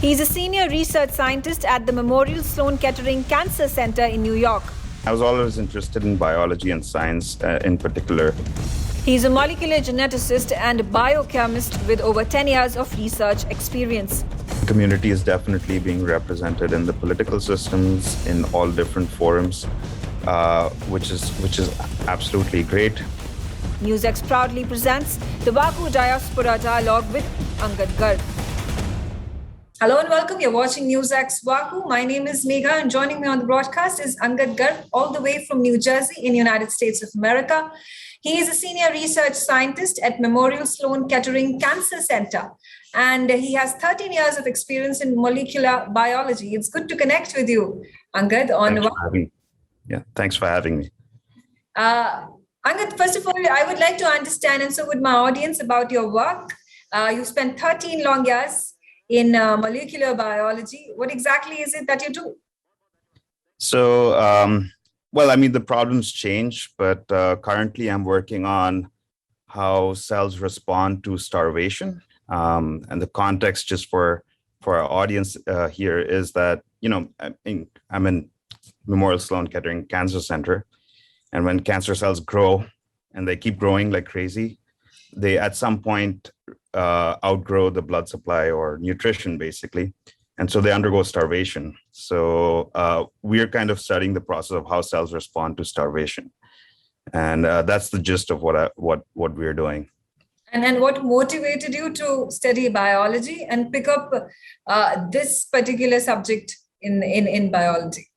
He's a senior research scientist at the Memorial Sloan Kettering Cancer Center in New York. I was always interested in biology and science in particular. He's a molecular geneticist and biochemist with over 10 years of research experience. The community is definitely being represented in the political systems in all different forums, which is absolutely great. NewsX proudly presents the VaKu Diaspora dialogue with Angad Garg. Hello and welcome. You're watching NewsX VaKu. My name is Megha and joining me on the broadcast is Angad Garg, all the way from New Jersey in the United States of America. He is a senior research scientist at Memorial Sloan Kettering Cancer Center, and he has 13 years of experience in molecular biology. It's good to connect with you, Angad. Thanks for having me. Angad, first of all, I would like to understand, and so would my audience, about your work. You spent 13 long years in molecular biology. What exactly is it that you do? So, the problems change, but currently I'm working on how cells respond to starvation. And the context, just for our audience here, is that, I'm in Memorial Sloan Kettering Cancer Center. And when cancer cells grow and they keep growing like crazy, they at some point outgrow the blood supply or nutrition, basically. And so they undergo starvation. So we're kind of studying the process of how cells respond to starvation. And that's the gist of what we're doing. And then what motivated you to study biology and pick up this particular subject in biology?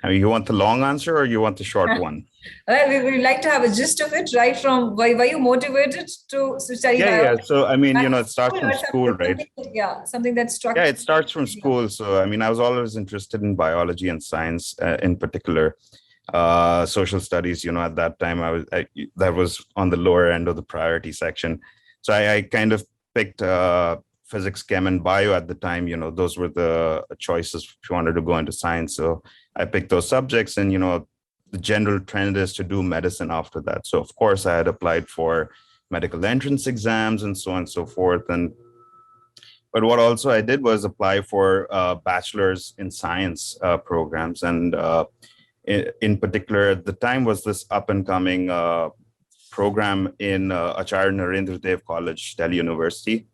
You want the long answer or you want the short one? Well, we would like to have a gist of it, right? From why were you motivated to study biology? Yeah. So, it starts from school, right? Something that struck. Yeah, it starts from school. So, I was always interested in biology and science in particular. Social studies, at that time, that was on the lower end of the priority section. So I kind of picked physics, chem, and bio at the time. Those were the choices if you wanted to go into science. So I picked those subjects, and the general trend is to do medicine after that. So of course I had applied for medical entrance exams and so on and so forth. But what also I did was apply for bachelor's in science programs. And in particular at the time was this up and coming program in Acharya Narendra Dev College, Delhi University.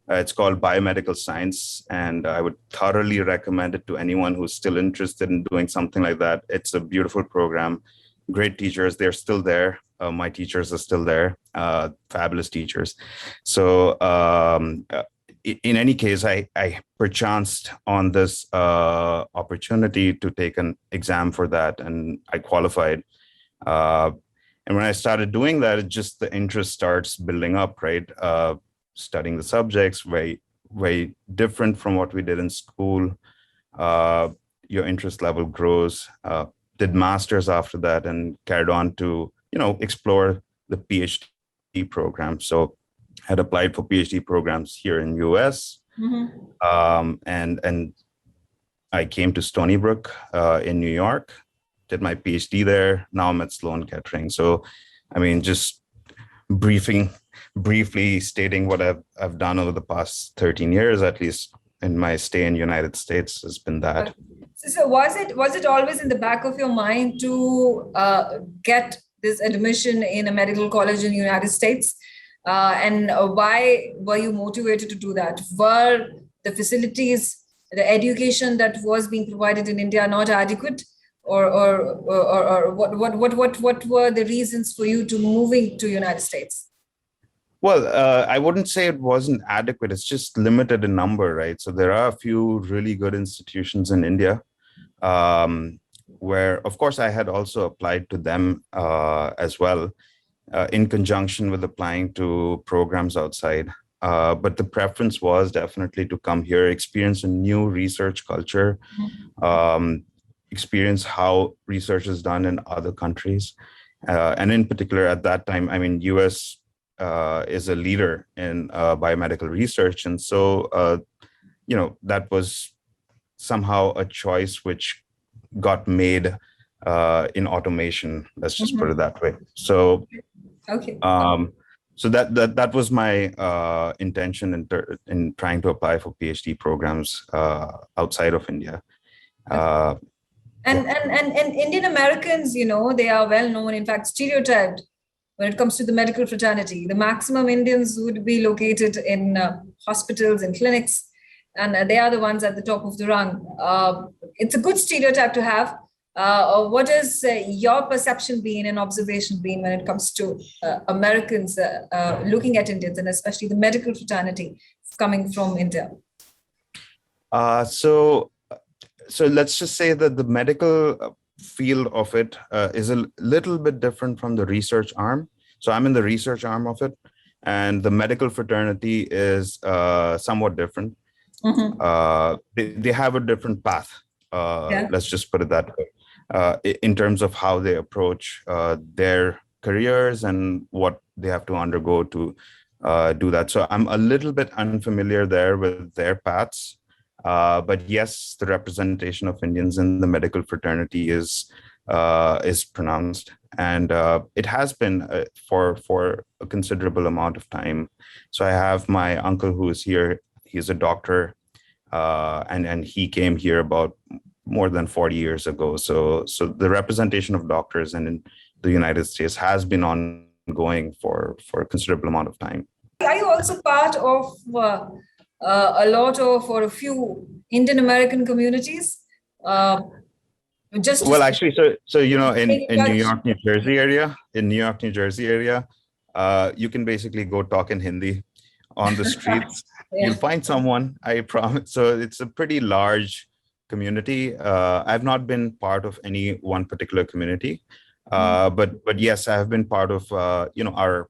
It's called Biomedical Science, and I would thoroughly recommend it to anyone who's still interested in doing something like that. It's a beautiful program, great teachers. They're still there. My teachers are still there, fabulous teachers. So in any case, I perchanced on this opportunity to take an exam for that, and I qualified. And when I started doing that, the interest starts building up, right? Studying the subjects, very, very different from what we did in school. Your interest level grows. Did masters after that and carried on to, explore the PhD program. So had applied for PhD programs here in US. Mm-hmm. And I came to Stony Brook in New York, did my PhD there. Now I'm at Sloan Kettering. So, just briefly stating what I've done over the past 13 years, at least in my stay in the United States, has been that. So was it always in the back of your mind to get this admission in a medical college in the United States? And why were you motivated to do that? Were the facilities, the education that was being provided in India not adequate? Or what were the reasons for you to moving to United States? Well, I wouldn't say it wasn't adequate. It's just limited in number, right? So there are a few really good institutions in India where, of course, I had also applied to them as well in conjunction with applying to programs outside. But the preference was definitely to come here, experience a new research culture, experience how research is done in other countries. And in particular, at that time, US is a leader in biomedical research. And so, that was somehow a choice which got made in automation. Let's just put it that way. So, okay. So that was my intention in trying to apply for PhD programs outside of India. And Indian Americans, they are well known, in fact, stereotyped when it comes to the medical fraternity. The maximum Indians would be located in hospitals and clinics, and they are the ones at the top of the rung. It's a good stereotype to have. What has your perception been and observation been when it comes to Americans looking at Indians, and especially the medical fraternity coming from India? So let's just say that the medical field of it is a little bit different from the research arm. So I'm in the research arm of it, and the medical fraternity is somewhat different. They have a different path. Let's just put it that way, in terms of how they approach their careers and what they have to undergo to do that. So I'm a little bit unfamiliar there with their paths. But yes, the representation of Indians in the medical fraternity is pronounced, and it has been for a considerable amount of time. So I have my uncle who is here. He's a doctor, and he came here about more than 40 years ago. So the representation of doctors in the United States has been ongoing for a considerable amount of time. Are you also part of a lot of, or a few Indian American communities? Actually, so in New York, New Jersey area, you can basically go talk in Hindi on the streets. You'll find someone, I promise. So it's a pretty large community. I've not been part of any one particular community, but yes, I have been part of our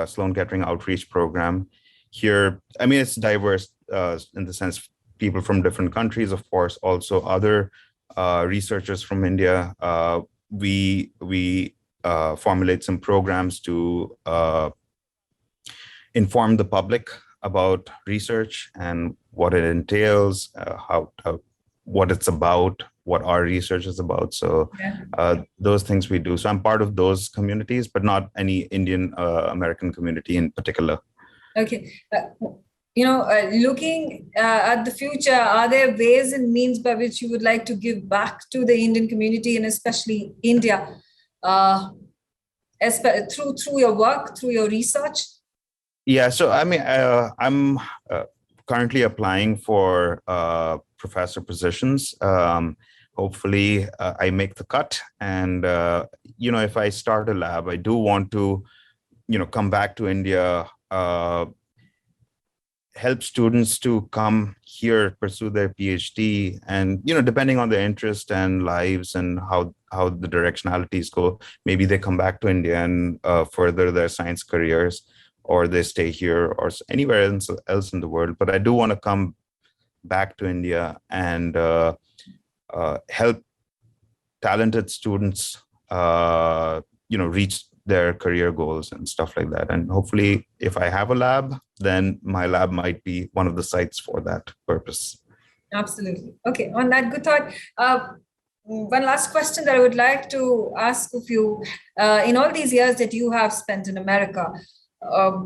Sloan Kettering outreach program here. I mean, it's diverse in the sense people from different countries, of course, also other researchers from India. We formulate some programs to inform the public about research and what it entails, what it's about, what our research is about. So those things we do. So I'm part of those communities, but not any Indian American community in particular. Okay. Looking at the future, are there ways and means by which you would like to give back to the Indian community and especially India through your work, through your research? Yeah, so I mean, I'm currently applying for professor positions. Hopefully, I make the cut. And, if I start a lab, I do want to, come back to India, help students to come here, pursue their PhD, and depending on their interest and lives and how the directionalities go, maybe they come back to India and further their science careers, or they stay here or anywhere else in the world. But I do want to come back to India and help talented students, reach their career goals and stuff like that. And hopefully, if I have a lab, then my lab might be one of the sites for that purpose. Absolutely. Okay, on that good thought, one last question that I would like to ask of you. In all these years that you have spent in America,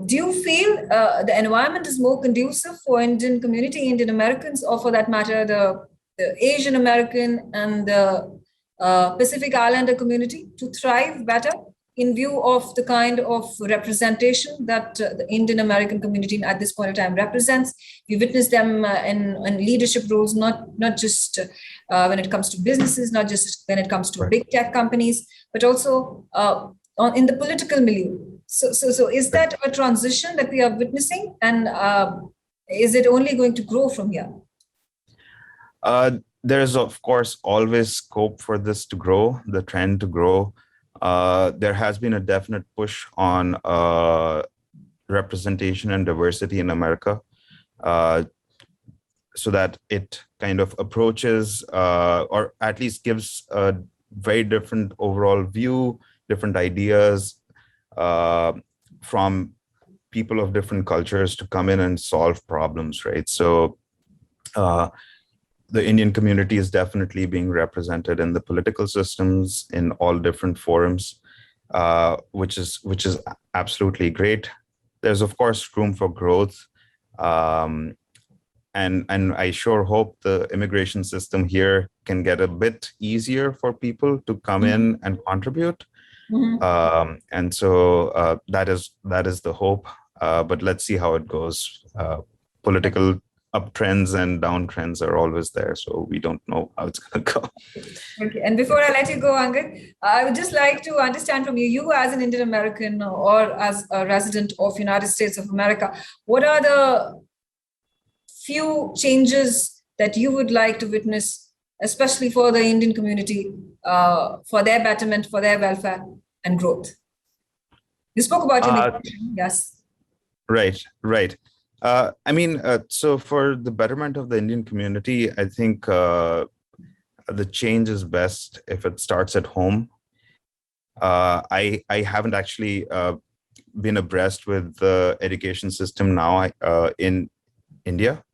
do you feel the environment is more conducive for Indian community, Indian Americans, or for that matter, the Asian American and the Pacific Islander community to thrive better in view of the kind of representation that the Indian American community at this point in time represents? We witness them in leadership roles, not just when it comes to businesses, not just when it comes to big tech companies, but also in the political milieu. So is that a transition that we are witnessing, and is it only going to grow from here? There is, of course, always scope for this to grow, the trend to grow. There has been a definite push on representation and diversity in America, so that it kind of approaches or at least gives a very different overall view, different ideas from people of different cultures to come in and solve problems, right? So the Indian community is definitely being represented in the political systems in all different forums, which is absolutely great. There's of course room for growth. And I sure hope the immigration system here can get a bit easier for people to come in and contribute. And so that is the hope. But let's see how it goes. Political uptrends and downtrends are always there, so we don't know how it's going to go. Okay, and before I let you go, Angad, I would just like to understand from you as an Indian American or as a resident of United States of America, what are the few changes that you would like to witness, especially for the Indian community, for their betterment, for their welfare and growth? You spoke about immigration, yes. Right. So for the betterment of the Indian community, I think the change is best if it starts at home. I haven't actually been abreast with the education system now in India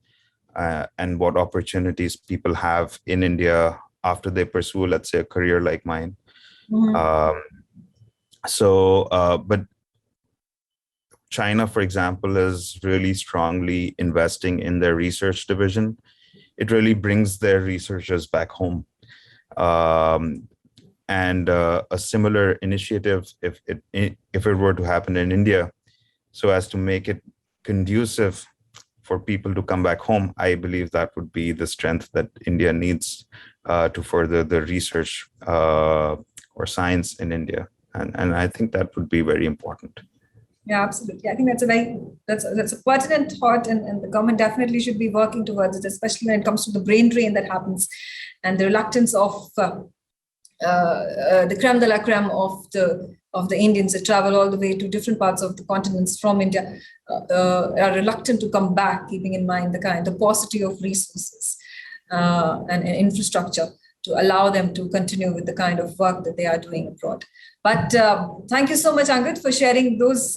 and what opportunities people have in India after they pursue, let's say, a career like mine. But China, for example, is really strongly investing in their research division. It really brings their researchers back home. And a similar initiative, if it were to happen in India, so as to make it conducive for people to come back home, I believe that would be the strength that India needs to further the research or science in India. And I think that would be very important. Yeah, absolutely. I think that's a pertinent thought, and the government definitely should be working towards it, especially when it comes to the brain drain that happens and the reluctance of the creme de la creme of the Indians that travel all the way to different parts of the continents from India are reluctant to come back, keeping in mind the paucity of resources and infrastructure to allow them to continue with the kind of work that they are doing abroad. But thank you so much, Angad, for sharing those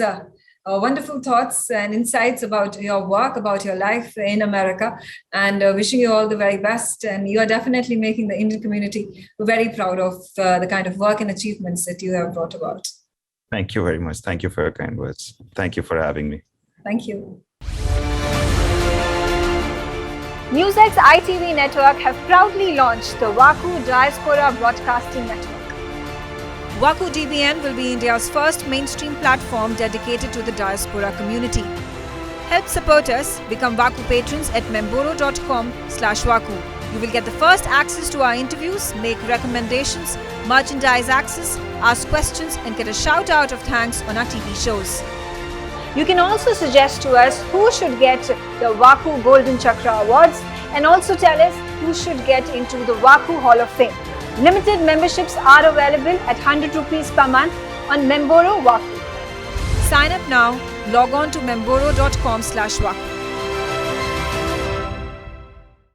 wonderful thoughts and insights about your work, about your life in America, and wishing you all the very best. And you are definitely making the Indian community very proud of the kind of work and achievements that you have brought about. Thank you very much. Thank you for your kind words. Thank you for having me. Thank you. NewsX ITV network have proudly launched the VaKu Diaspora Broadcasting Network. VaKu DBN will be India's first mainstream platform dedicated to the diaspora community. Help support us. Become VaKu patrons at memboro.com/VaKu. You will get the first access to our interviews, make recommendations, merchandise access, ask questions, and get a shout out of thanks on our TV shows. You can also suggest to us who should get the VaKu Golden Chakra Awards, and also tell us who should get into the VaKu Hall of Fame. Limited memberships are available at 100 rupees per month on Memboro VaKu. Sign up now. Log on to memboro.com/VaKu.